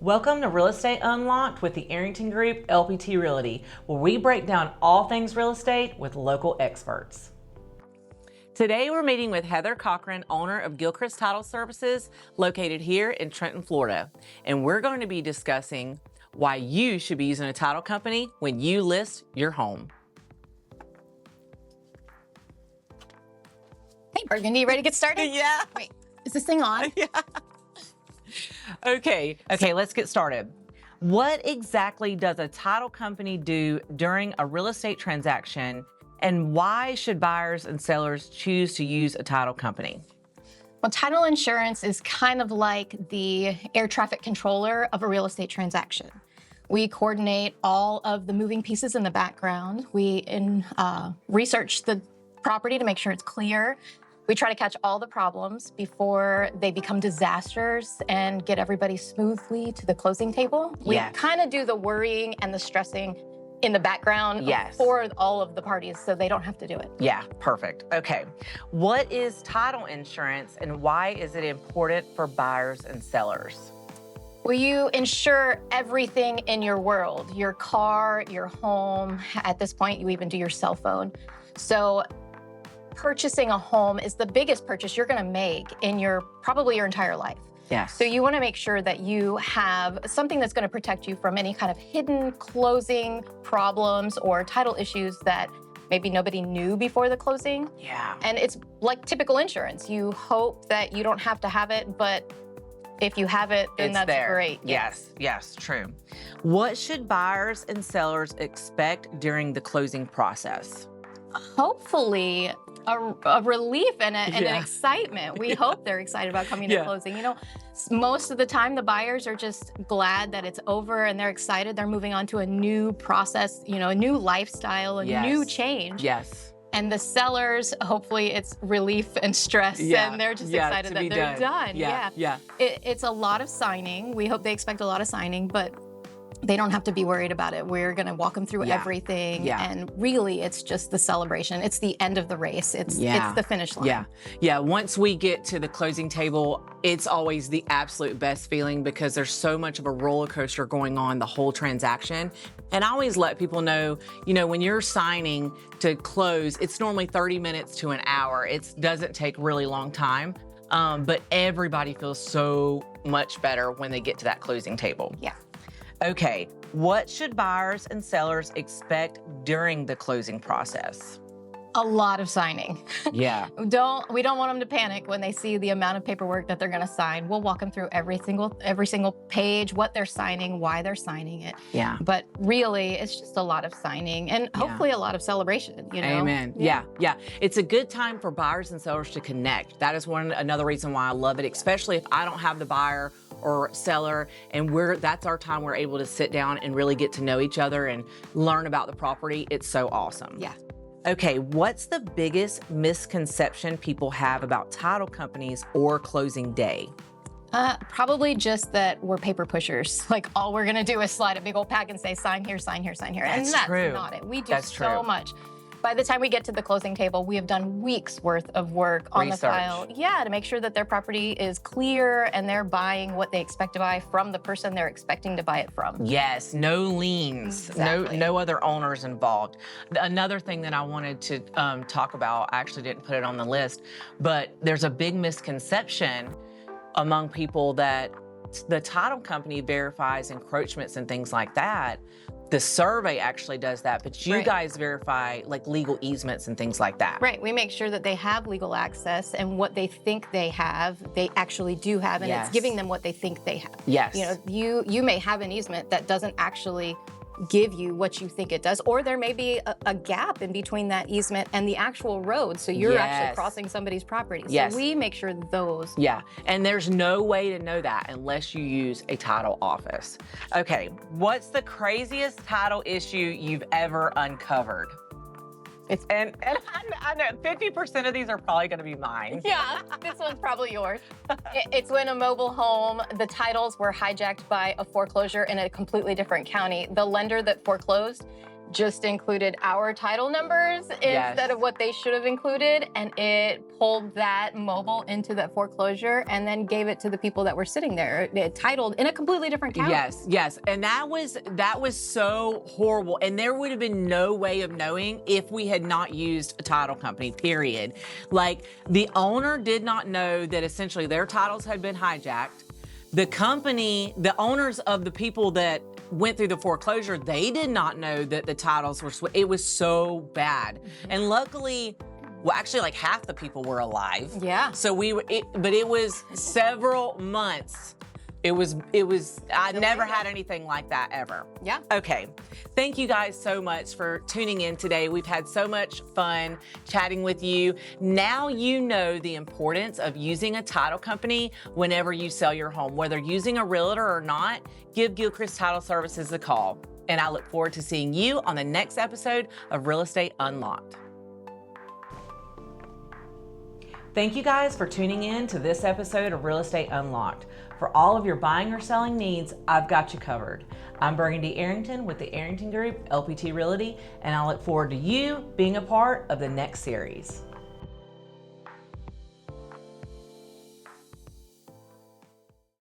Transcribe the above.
Welcome to Real Estate Unlocked with the Arrington Group LPT Realty, where we break down all things real estate with local experts. Today we're meeting with Heather Cochran, owner of Gilchrist Title Services, located here in Trenton, Florida. And we're going to be discussing why you should be using a title company when you list your home. Hey, Burgundy, ready to get started? Yeah. Wait, is this thing on? Yeah. Okay, let's get started. What exactly does a title company do during a real estate transaction, and why should buyers and sellers choose to use a title company? Well, title insurance is kind of like the air traffic controller of a real estate transaction. We coordinate all of the moving pieces in the background. We research the property to make sure it's clear. We try to catch all the problems before they become disasters and get everybody smoothly to the closing table. We kind of do the worrying and the stressing in the background for all of the parties so they don't have to do it. Yeah, perfect. Okay, what is title insurance and why is it important for buyers and sellers? Well, you insure everything in your world, your car, your home. At this point, you even do your cell phone. So purchasing a home is the biggest purchase you're going to make in probably your entire life. Yes. So you want to make sure that you have something that's going to protect you from any kind of hidden closing problems or title issues that maybe nobody knew before the closing. Yeah. And it's like typical insurance. You hope that you don't have to have it, but if you have it, then that's great. Yes, true. What should buyers and sellers expect during the closing process? Hopefully a relief and an excitement. We hope they're excited about coming to closing. You know, most of the time the buyers are just glad that it's over and they're excited. They're moving on to a new process, you know, a new lifestyle, a new change. Yes. And the sellers, hopefully it's relief and stress and they're just excited that they're done. It's a lot of signing. We hope they expect a lot of signing, but they don't have to be worried about it. We're going to walk them through everything. And really, it's just the celebration. It's the end of the race. It's the finish line. Once we get to the closing table, it's always the absolute best feeling because there's so much of a roller coaster going on the whole transaction. And I always let people know, you know, when you're signing to close, it's normally 30 minutes to an hour. It doesn't take really long time. But everybody feels so much better when they get to that closing table. Yeah. Okay, what should buyers and sellers expect during the closing process? A lot of signing. Yeah. We don't want them to panic when they see the amount of paperwork that they're going to sign. We'll walk them through every single page, what they're signing, why they're signing it. Yeah. But really, it's just a lot of signing and hopefully a lot of celebration, you know? Amen. Yeah. It's a good time for buyers and sellers to connect. That is another reason why I love it, especially if I don't have the buyer or seller, and that's our time we're able to sit down and really get to know each other and learn about the property. It's so awesome. Yeah. Okay, what's the biggest misconception people have about title companies or closing day? Probably just that we're paper pushers. Like all we're gonna do is slide a big old pack and say, sign here, sign here, sign here. And that's true. Not it. We do so much. By the time we get to the closing table, we have done weeks worth of work on the file. Yeah, to make sure that their property is clear and they're buying what they expect to buy from the person they're expecting to buy it from. Yes, no liens, no other owners involved. Another thing that I wanted to talk about, I actually didn't put it on the list, but there's a big misconception among people that the title company verifies encroachments and things like that. The survey actually does that, but you guys verify like legal easements and things like that. Right, we make sure that they have legal access and what they think they have, they actually do have, and it's giving them what they think they have. Yes. You know, you may have an easement that doesn't actually give you what you think it does, or there may be a gap in between that easement and the actual road, so you're actually crossing somebody's property. So we make sure those. Yeah, and there's no way to know that unless you use a title office. Okay, what's the craziest title issue you've ever uncovered? And I know 50% of these are probably going to be mine. Yeah, this one's probably yours. It's when a mobile home, the titles were hijacked by a foreclosure in a completely different county. The lender that foreclosed just included our title numbers instead of what they should have included, and it pulled that mobile into that foreclosure and then gave it to the people that were sitting there. It titled in a completely different county. Yes, and that was so horrible, and there would have been no way of knowing if we had not used a title company, period. Like, the owner did not know that essentially their titles had been hijacked. The company, the owners of the people that went through the foreclosure, they did not know that the titles were, it was so bad. And luckily, well, actually like half the people were alive. Yeah. So but it was several months. I never had anything like that ever. Yeah. Okay. Thank you guys so much for tuning in today. We've had so much fun chatting with you. Now you know the importance of using a title company whenever you sell your home. Whether using a realtor or not, give Gilchrist Title Services a call. And I look forward to seeing you on the next episode of Real Estate Unlocked. Thank you guys for tuning in to this episode of Real Estate Unlocked. For all of your buying or selling needs, I've got you covered. I'm Burgundy Arrington with the Arrington Group, LPT Realty, and I look forward to you being a part of the next series.